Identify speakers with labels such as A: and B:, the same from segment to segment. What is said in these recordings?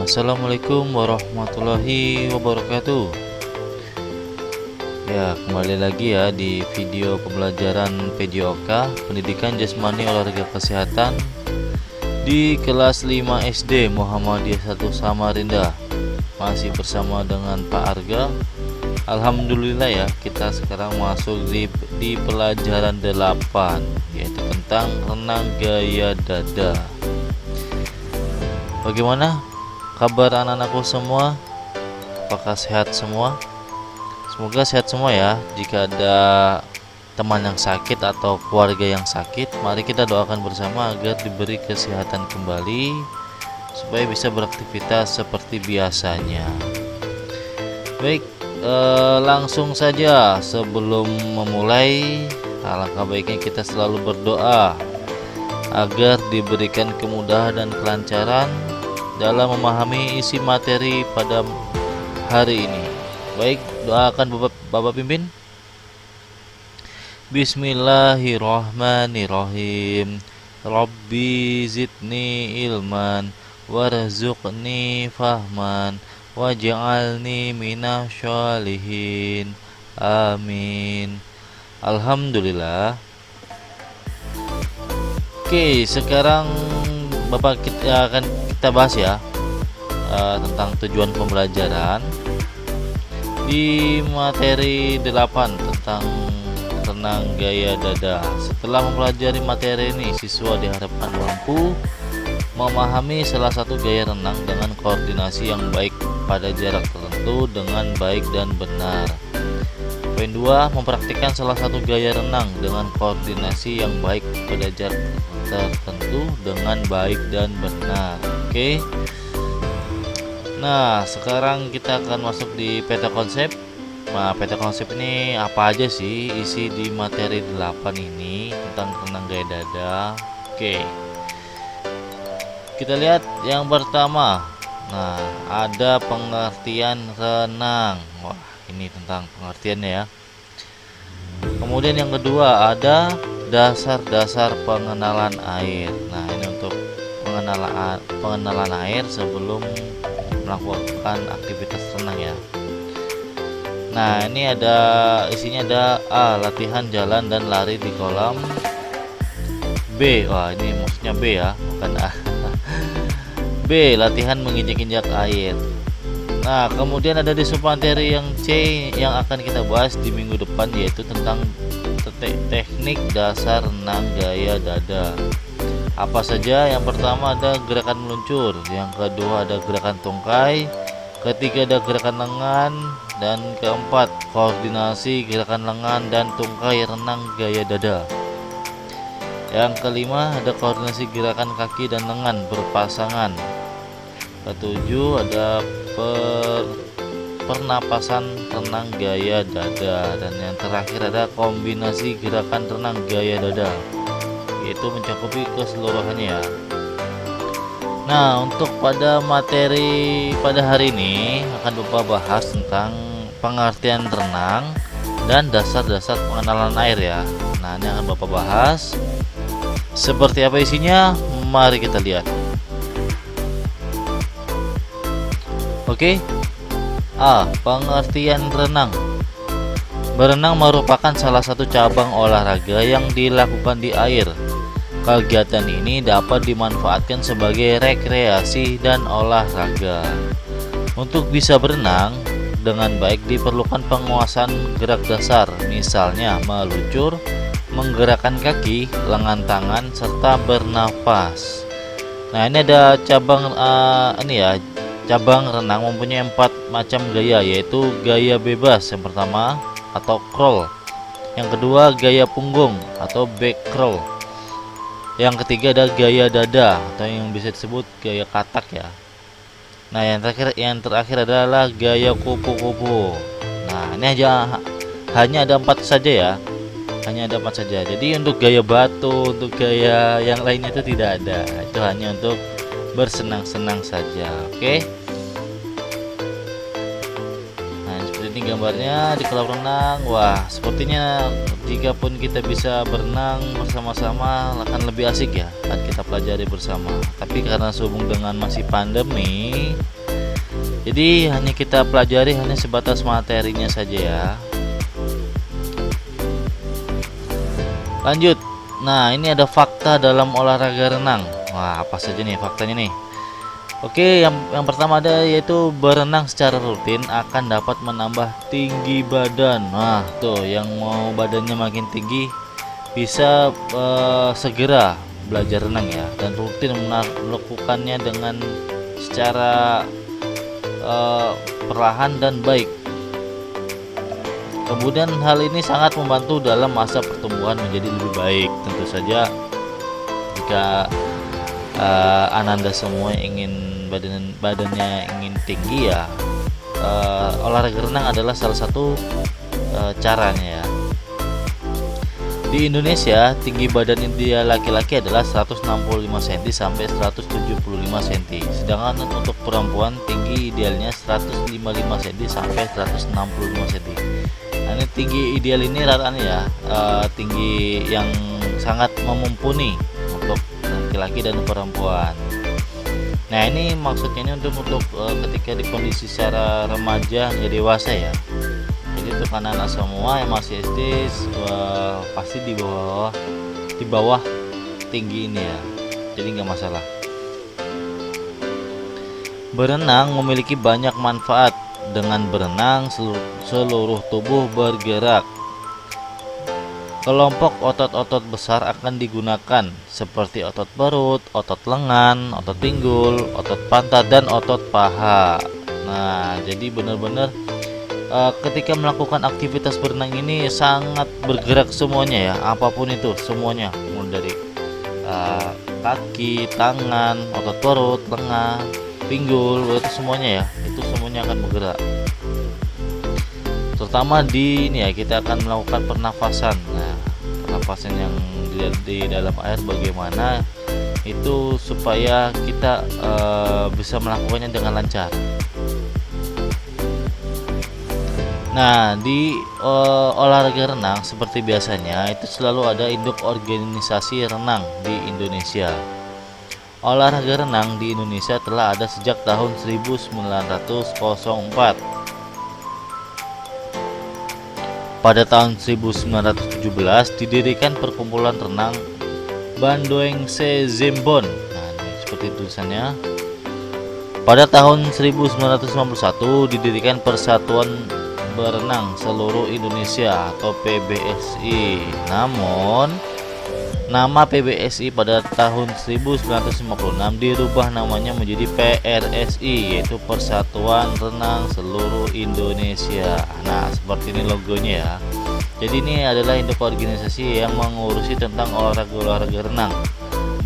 A: Assalamualaikum warahmatullahi wabarakatuh. Ya, kembali lagi ya di video pembelajaran PJOK Pendidikan Jasmani Olahraga Kesehatan di kelas 5 SD Muhammadiyah 1 Samarinda. Masih bersama dengan Pak Arga. Alhamdulillah ya, kita sekarang masuk di pelajaran 8, yaitu tentang renang gaya dada. Bagaimana kabar anak-anakku semua? Apakah sehat semua? Semoga sehat semua ya. Jika ada teman yang sakit atau keluarga yang sakit, mari kita doakan bersama agar diberi kesehatan kembali supaya bisa beraktivitas seperti biasanya. Baik, langsung saja sebelum memulai, alangkah baiknya kita selalu berdoa agar diberikan kemudahan dan kelancaran dalam memahami isi materi pada hari ini. Baik, doakan Bapak pimpin. Bismillahirrahmanirrahim. Rabbi zidni ilman warzuqni fahman waj'alni minasyolihin. Amin. Alhamdulillah. Oke, sekarang Bapak akan kita bahas ya tentang tujuan pembelajaran di materi 8 tentang renang gaya dada. Setelah mempelajari materi ini, siswa diharapkan mampu memahami salah satu gaya renang dengan koordinasi yang baik pada jarak tertentu dengan baik dan benar. Poin 2, mempraktikkan salah satu gaya renang dengan koordinasi yang baik pada jarak tertentu dengan baik dan benar. Oke. Nah, sekarang kita akan masuk di peta konsep. Nah, peta konsep ini apa aja sih isi di materi 8 ini tentang renang gaya dada? Oke. Kita lihat yang pertama. Nah, ada pengertian renang. Wah, ini tentang pengertiannya ya. Kemudian yang kedua ada dasar-dasar pengenalan air. Nah, ini untuk pengenalan air sebelum melakukan aktivitas renang ya. Nah, ini isinya ada A, latihan jalan dan lari di kolam. B, wah ini maksudnya B ya, bukan A. B, latihan menginjak-injak air. Nah, kemudian ada di submateri yang C yang akan kita bahas di minggu depan, yaitu tentang teknik dasar renang gaya dada. Apa saja? Yang pertama ada gerakan meluncur, yang kedua ada gerakan tungkai, ketiga ada gerakan lengan, dan keempat koordinasi gerakan lengan dan tungkai renang gaya dada. Yang kelima ada koordinasi gerakan kaki dan lengan berpasangan. Ketujuh ada pernapasan renang gaya dada, dan yang terakhir ada kombinasi gerakan renang gaya dada, yaitu mencakupi keseluruhannya ya. Nah, untuk pada materi pada hari ini akan Bapak bahas tentang pengertian renang dan dasar-dasar pengenalan air ya. Nah, ini akan Bapak bahas. Seperti apa isinya? Mari kita lihat. Oke. A. Pengertian renang. Berenang merupakan salah satu cabang olahraga yang dilakukan di air. Kegiatan ini dapat dimanfaatkan sebagai rekreasi dan olahraga. Untuk bisa berenang dengan baik diperlukan penguasaan gerak dasar, misalnya meluncur, menggerakkan kaki, lengan tangan, serta bernapas. Nah, ini ada cabang cabang renang mempunyai 4 macam gaya, yaitu gaya bebas yang pertama atau crawl, yang kedua gaya punggung atau back crawl, yang ketiga ada gaya dada atau yang bisa disebut gaya katak ya. Nah, yang terakhir adalah gaya kupu-kupu. Nah, ini hanya ada 4 saja ya, hanya ada 4 saja. Jadi untuk gaya batu, untuk gaya yang lainnya itu tidak ada, itu hanya untuk bersenang-senang saja. Oke. Nah, seperti ini gambarnya di kolam renang. Wah, sepertinya jikapun kita bisa berenang bersama-sama akan lebih asik ya, akan kita pelajari bersama. Tapi karena sehubung dengan masih pandemi, jadi hanya kita pelajari hanya sebatas materinya saja ya. Lanjut. Nah, ini ada fakta dalam olahraga renang. Wah, apa saja nih faktanya nih? Oke, yang pertama ada yaitu berenang secara rutin akan dapat menambah tinggi badan. Nah, tuh yang mau badannya makin tinggi bisa segera belajar renang ya, dan rutin melakukannya dengan secara perlahan dan baik. Kemudian hal ini sangat membantu dalam masa pertumbuhan menjadi lebih baik. Tentu saja jika Ananda semua ingin badannya ingin tinggi ya, olahraga renang adalah salah satu caranya ya. Di Indonesia, tinggi badan ideal laki-laki adalah 165 cm sampai 175 cm. Sedangkan untuk perempuan tinggi idealnya 155 cm sampai 165 cm. Nah, ini tinggi ideal ini rata ya, tinggi yang sangat mumpuni untuk laki-laki dan perempuan. Nah, ini maksudnya ini untuk ketika di kondisi secara remaja hingga dewasa ya. Jadi untuk anak-anak semua yang masih SD pasti di bawah tinggi ini ya, jadi nggak masalah. Berenang memiliki banyak manfaat. Dengan berenang seluruh tubuh bergerak. Kelompok otot-otot besar akan digunakan seperti otot perut, otot lengan, otot pinggul, otot pantat, dan otot paha. Nah, jadi benar-benar ketika melakukan aktivitas berenang ini sangat bergerak semuanya ya, apapun itu semuanya, mulai dari kaki, tangan, otot perut, lengan, pinggul, itu semuanya ya, itu semuanya akan bergerak. Terutama di ini ya, kita akan melakukan pernafasan. Nah, pernafasan yang di dalam air bagaimana itu supaya kita bisa melakukannya dengan lancar. Nah, di olahraga renang seperti biasanya itu selalu ada induk organisasi renang di Indonesia. Olahraga renang di Indonesia telah ada sejak tahun 1904. Pada tahun 1917 didirikan perkumpulan renang Bandoengse Zembon. Nah, ini seperti tulisannya. Pada tahun 1991 didirikan Persatuan Berenang Seluruh Indonesia atau PBSI. Namun nama PBSI pada tahun 1956 dirubah namanya menjadi PRSI, yaitu Persatuan Renang Seluruh Indonesia. Nah, seperti ini logonya ya. Jadi ini adalah induk organisasi yang mengurusi tentang olahraga renang,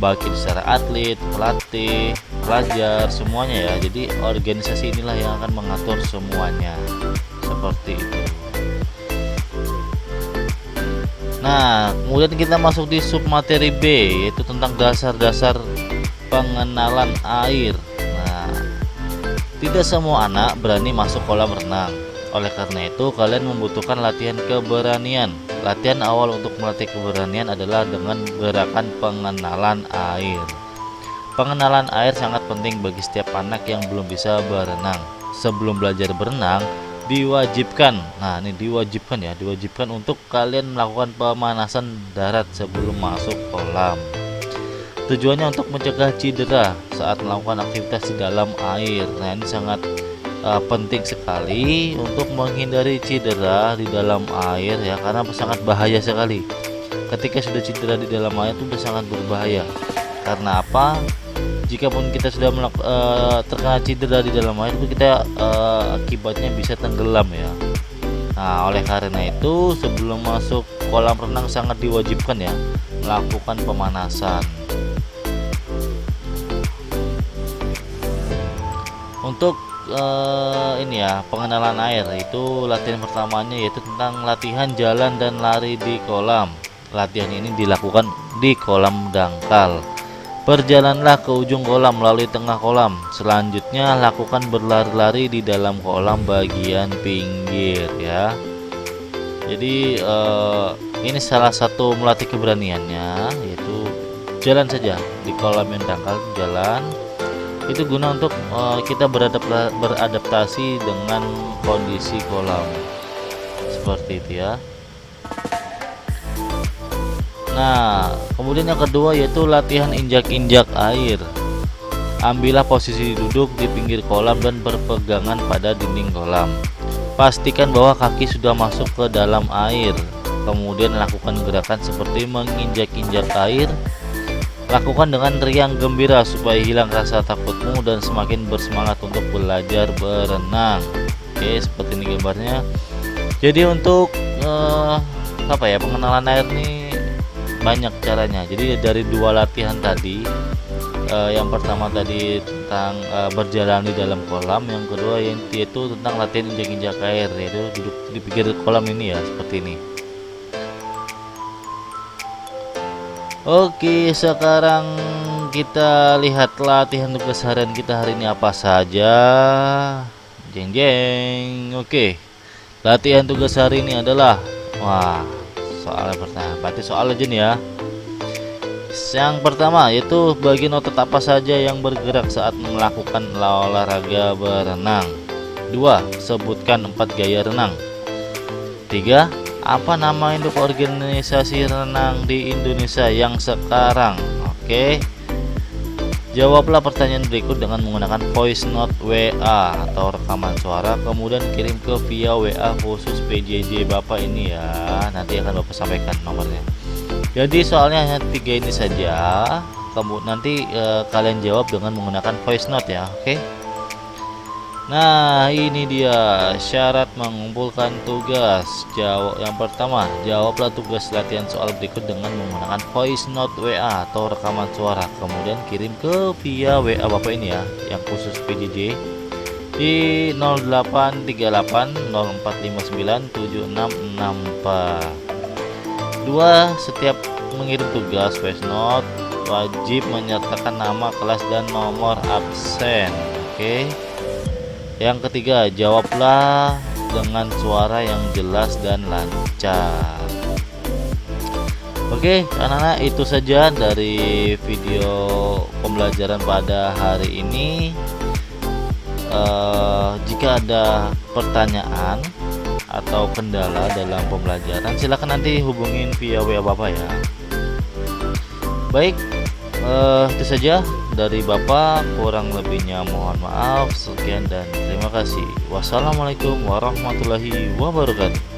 A: baik secara atlet, pelatih, pelajar, semuanya ya. Jadi organisasi inilah yang akan mengatur semuanya. Seperti itu. Nah, kemudian kita masuk di submateri B, yaitu tentang dasar-dasar pengenalan air. Nah, tidak semua anak berani masuk kolam renang. Oleh karena itu, kalian membutuhkan latihan keberanian. Latihan awal untuk melatih keberanian adalah dengan gerakan pengenalan air. Pengenalan air sangat penting bagi setiap anak yang belum bisa berenang. Sebelum belajar berenang, diwajibkan untuk kalian melakukan pemanasan darat sebelum masuk kolam. Tujuannya untuk mencegah cedera saat melakukan aktivitas di dalam air. Nah, ini sangat penting sekali untuk menghindari cedera di dalam air ya, karena sangat bahaya sekali. Ketika sudah cedera di dalam air itu sudah sangat berbahaya. Karena apa? Jikapun kita sudah terkena cedera di dalam air itu kita akibatnya bisa tenggelam ya. Nah, oleh karena itu sebelum masuk kolam renang sangat diwajibkan ya melakukan pemanasan. Untuk ini ya, pengenalan air itu latihan pertamanya yaitu tentang latihan jalan dan lari di kolam. Latihan ini dilakukan di kolam dangkal. Berjalanlah ke ujung kolam melalui tengah kolam. Selanjutnya lakukan berlari-lari di dalam kolam bagian pinggir ya. Jadi Ini salah satu melatih keberaniannya, yaitu jalan saja di kolam yang dangkal, jalan itu guna untuk kita beradaptasi dengan kondisi kolam seperti itu ya. Nah, kemudian yang kedua yaitu latihan injak-injak air. Ambillah posisi duduk di pinggir kolam dan berpegangan pada dinding kolam. Pastikan bahwa kaki sudah masuk ke dalam air. Kemudian lakukan gerakan seperti menginjak-injak air. Lakukan dengan riang gembira supaya hilang rasa takutmu dan semakin bersemangat untuk belajar berenang. Oke, seperti ini gambarnya. Jadi untuk pengenalan air nih banyak caranya. Jadi dari dua latihan tadi, yang pertama tadi tentang berjalan di dalam kolam, yang kedua yaitu tentang latihan injak-injak air, yaitu duduk di pinggir kolam ini ya, seperti ini. Oke, sekarang kita lihat latihan tugas harian kita hari ini apa saja. Jeng jeng. Oke, latihan tugas hari ini adalah soalnya pertama, berarti soal aja nih ya. Yang pertama yaitu bagian otot apa saja yang bergerak saat melakukan olahraga berenang. 2. Sebutkan 4 gaya renang. 3. Apa nama induk organisasi renang di Indonesia yang sekarang? Oke. Jawablah pertanyaan berikut dengan menggunakan voice note WA atau rekaman suara, kemudian kirim ke via WA khusus PJJ Bapak ini ya. Nanti akan Bapak sampaikan nomornya. Jadi soalnya hanya 3 ini saja. Kemudian nanti kalian jawab dengan menggunakan voice note ya. Oke. Nah, ini dia syarat mengumpulkan tugas. Yang pertama, jawablah tugas latihan soal berikut dengan menggunakan voice note WA atau rekaman suara, kemudian kirim ke via WA Bapak ini ya, yang khusus PJJ di 0838459764. 2. Setiap mengirim tugas voice note wajib menyertakan nama, kelas, dan nomor absen. Oke. Yang ketiga, jawablah dengan suara yang jelas dan lancar. Oke, anak-anak, itu saja dari video pembelajaran pada hari ini. Jika ada pertanyaan atau kendala dalam pembelajaran, silakan nanti hubungin via WA Bapak ya. Baik, itu saja dari Bapak, kurang lebihnya mohon maaf. Sekian dan terima kasih. Wassalamualaikum warahmatullahi wabarakatuh.